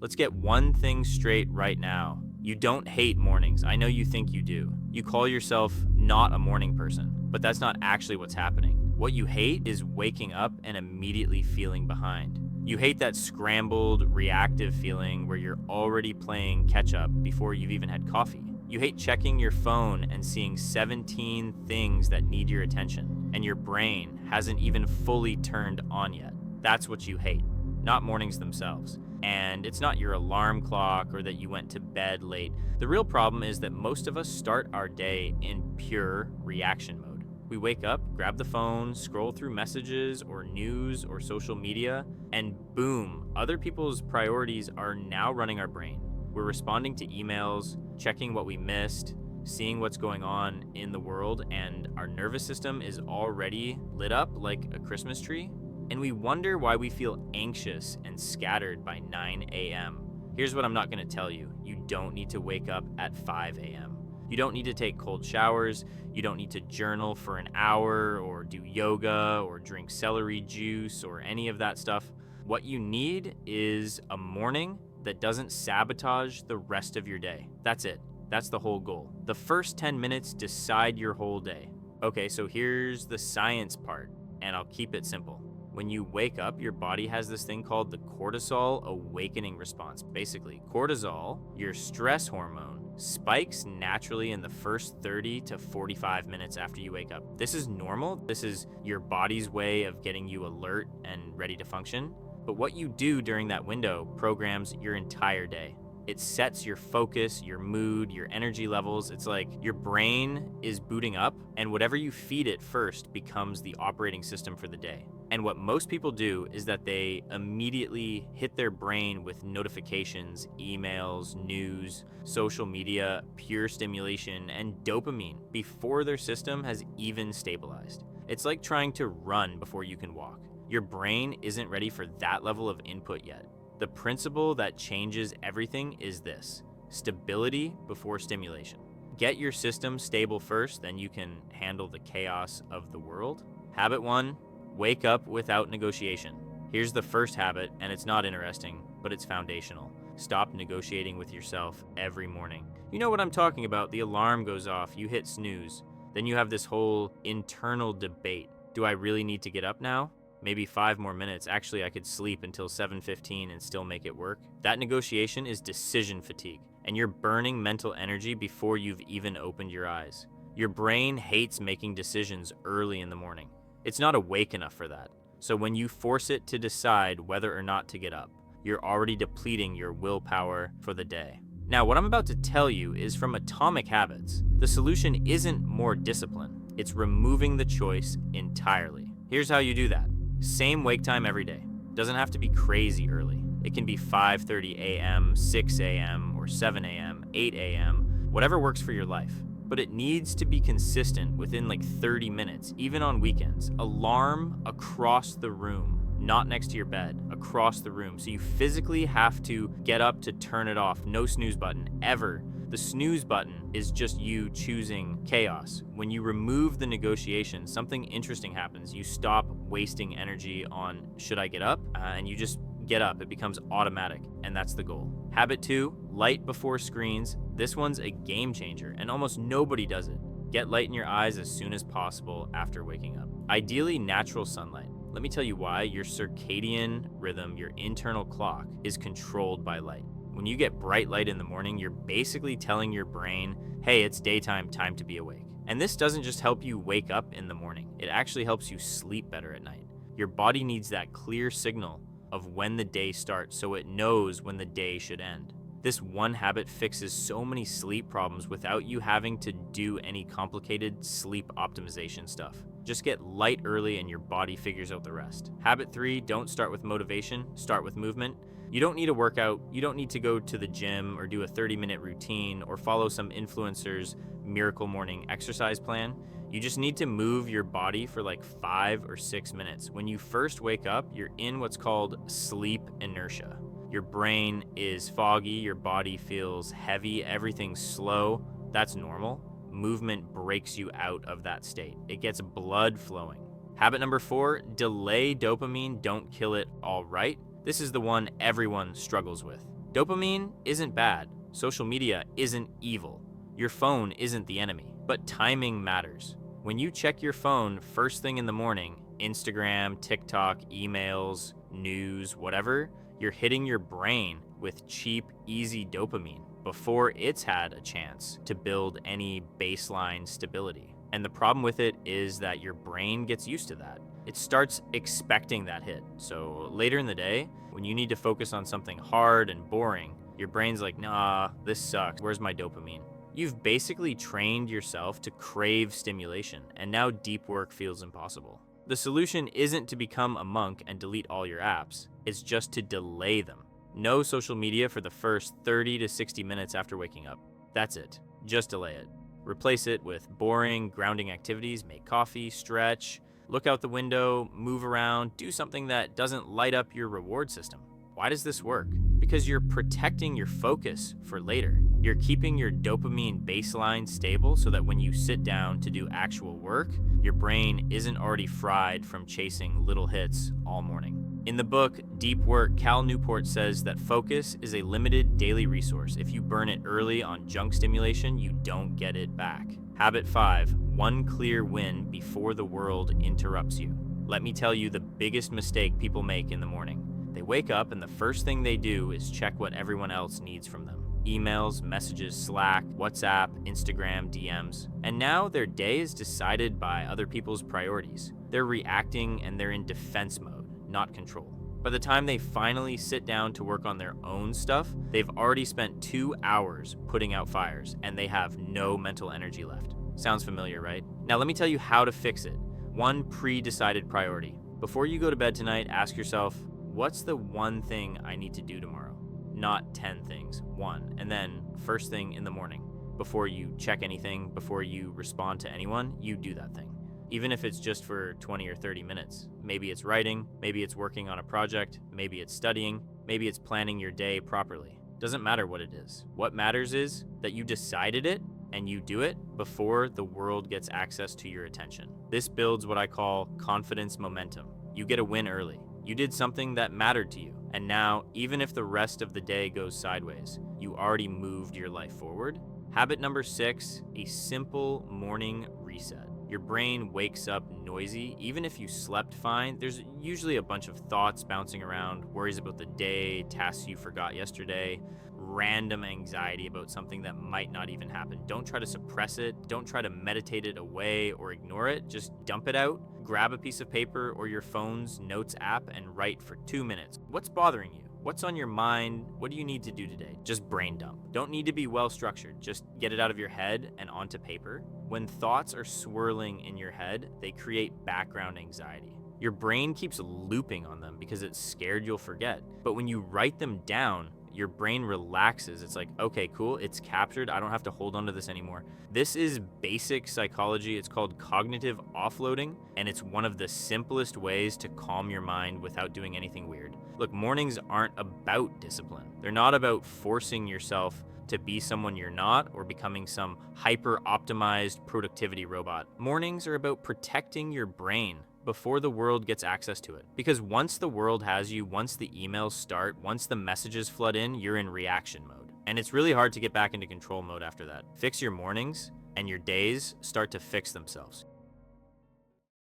Let's get one thing straight right now. You don't hate mornings. I know you think you do. You call yourself not a morning person, but that's not actually what's happening. What you hate is waking up and immediately feeling behind. You hate that scrambled, reactive feeling where you're already playing catch up before you've even had coffee. You hate checking your phone and seeing 17 things that need your attention, and your brain hasn't even fully turned on yet. That's what you hate, not mornings themselves. And it's not your alarm clock or that you went to bed late. The real problem is that most of us start our day in pure reaction mode. We wake up, grab the phone, scroll through messages or news or social media, and boom, other people's priorities are now running our brain. We're responding to emails, checking what we missed, seeing what's going on in the world, and our nervous system is already lit up like a Christmas tree. And we wonder why we feel anxious and scattered by 9 a.m. Here's what I'm not going to tell you. You don't need to wake up at 5 a.m. You don't need to take cold showers. You don't need to journal for an hour or do yoga or drink celery juice or any of that stuff. What you need is a morning that doesn't sabotage the rest of your day. That's it. That's the whole goal. The first 10 minutes decide your whole day. Okay, so here's the science part, and I'll keep it simple. When you wake up, your body has this thing called the cortisol awakening response. Basically, cortisol, your stress hormone, spikes naturally in the first 30 to 45 minutes after you wake up. This is normal. This is your body's way of getting you alert and ready to function. But what you do during that window programs your entire day. It sets your focus, your mood, your energy levels. It's like your brain is booting up, and whatever you feed it first becomes the operating system for the day. And what most people do is that they immediately hit their brain with notifications, emails, news, social media, pure stimulation, and dopamine before their system has even stabilized. It's like trying to run before you can walk. Your brain isn't ready for that level of input yet. The principle that changes everything is this: stability before stimulation. Get your system stable first, then you can handle the chaos of the world. Habit 1, wake up without negotiation. Here's the first habit, and it's not interesting, but it's foundational. Stop negotiating with yourself every morning. You know what I'm talking about. The alarm goes off, you hit snooze. Then you have this whole internal debate. Do I really need to get up now? Maybe 5 more minutes. Actually, I could sleep until 7:15 and still make it work. That negotiation is decision fatigue, and you're burning mental energy before you've even opened your eyes. Your brain hates making decisions early in the morning. It's not awake enough for that. So when you force it to decide whether or not to get up, you're already depleting your willpower for the day. Now, what I'm about to tell you is from Atomic Habits. The solution isn't more discipline. It's removing the choice entirely. Here's how you do that. Same wake time every day. Doesn't have to be crazy early. It can be 5:30 a.m., 6 a.m., or 7 a.m., 8 a.m., whatever works for your life. But it needs to be consistent within like 30 minutes, even on weekends. Alarm across the room, not next to your bed, across the room. So you physically have to get up to turn it off. No snooze button, ever. The snooze button is just you choosing chaos. When you remove the negotiation, something interesting happens. You stop wasting energy on should I get up, and you just get up. It becomes automatic, and that's the goal. Habit 2, light before screens. This one's a game changer, and almost nobody does it. Get light in your eyes as soon as possible after waking up. Ideally, natural sunlight. Let me tell you why. Your circadian rhythm, your internal clock, is controlled by light. When you get bright light in the morning, you're basically telling your brain, hey, it's daytime, time to be awake. And this doesn't just help you wake up in the morning. It actually helps you sleep better at night. Your body needs that clear signal of when the day starts so it knows when the day should end. This one habit fixes so many sleep problems without you having to do any complicated sleep optimization stuff. Just get light early and your body figures out the rest. Habit 3, don't start with motivation, start with movement. You don't need a workout, you don't need to go to the gym or do a 30-minute routine or follow some influencer's miracle morning exercise plan. You just need to move your body for like 5 or 6 minutes. When you first wake up, you're in what's called sleep inertia. Your brain is foggy, your body feels heavy, everything's slow. That's normal. Movement breaks you out of that state. It gets blood flowing. Habit number 4, delay dopamine, don't kill it, all right? This is the one everyone struggles with. Dopamine isn't bad. Social media isn't evil. Your phone isn't the enemy. But timing matters. When you check your phone first thing in the morning, Instagram, TikTok, emails, news, whatever, you're hitting your brain with cheap, easy dopamine before it's had a chance to build any baseline stability. And the problem with it is that your brain gets used to that. It starts expecting that hit. So later in the day, when you need to focus on something hard and boring, your brain's like, nah, this sucks. Where's my dopamine? You've basically trained yourself to crave stimulation, and now deep work feels impossible. The solution isn't to become a monk and delete all your apps. It's just to delay them. No social media for the first 30 to 60 minutes after waking up. That's it. Just delay it. Replace it with boring, grounding activities. Make coffee, stretch, look out the window, move around, do something that doesn't light up your reward system. Why does this work? Because you're protecting your focus for later. You're keeping your dopamine baseline stable so that when you sit down to do actual work, your brain isn't already fried from chasing little hits all morning. In the book, Deep Work, Cal Newport says that focus is a limited daily resource. If you burn it early on junk stimulation, you don't get it back. Habit 5, one clear win before the world interrupts you. Let me tell you the biggest mistake people make in the morning. They wake up and the first thing they do is check what everyone else needs from them. Emails, messages, Slack, WhatsApp, Instagram, DMs. And now their day is decided by other people's priorities. They're reacting and they're in defense mode, not control. By the time they finally sit down to work on their own stuff, they've already spent 2 hours putting out fires and they have no mental energy left. Sounds familiar, right? Now let me tell you how to fix it. One pre-decided priority. Before you go to bed tonight, ask yourself, what's the one thing I need to do tomorrow? Not 10 things, one. And then first thing in the morning, before you check anything, before you respond to anyone, you do that thing. Even if it's just for 20 or 30 minutes. Maybe it's writing, maybe it's working on a project, maybe it's studying, maybe it's planning your day properly. Doesn't matter what it is. What matters is that you decided it and you do it before the world gets access to your attention. This builds what I call confidence momentum. You get a win early. You did something that mattered to you. And now, even if the rest of the day goes sideways, you already moved your life forward. Habit number 6, a simple morning reset. Your brain wakes up noisy. Even if you slept fine, there's usually a bunch of thoughts bouncing around, worries about the day, tasks you forgot yesterday, random anxiety about something that might not even happen. Don't try to suppress it. Don't try to meditate it away or ignore it. Just dump it out. Grab a piece of paper or your phone's notes app and write for 2 minutes. What's bothering you? What's on your mind? What do you need to do today? Just brain dump. Don't need to be well structured. Just get it out of your head and onto paper. When thoughts are swirling in your head, they create background anxiety. Your brain keeps looping on them because it's scared you'll forget. But when you write them down, your brain relaxes. It's like, okay, cool, it's captured. I don't have to hold on to this anymore. This is basic psychology. It's called cognitive offloading, and it's one of the simplest ways to calm your mind without doing anything weird. Look, mornings aren't about discipline. They're not about forcing yourself to be someone you're not or becoming some hyper-optimized productivity robot. Mornings are about protecting your brain before the world gets access to it. Because once the world has you, once the emails start, once the messages flood in, you're in reaction mode. And it's really hard to get back into control mode after that. Fix your mornings and your days start to fix themselves.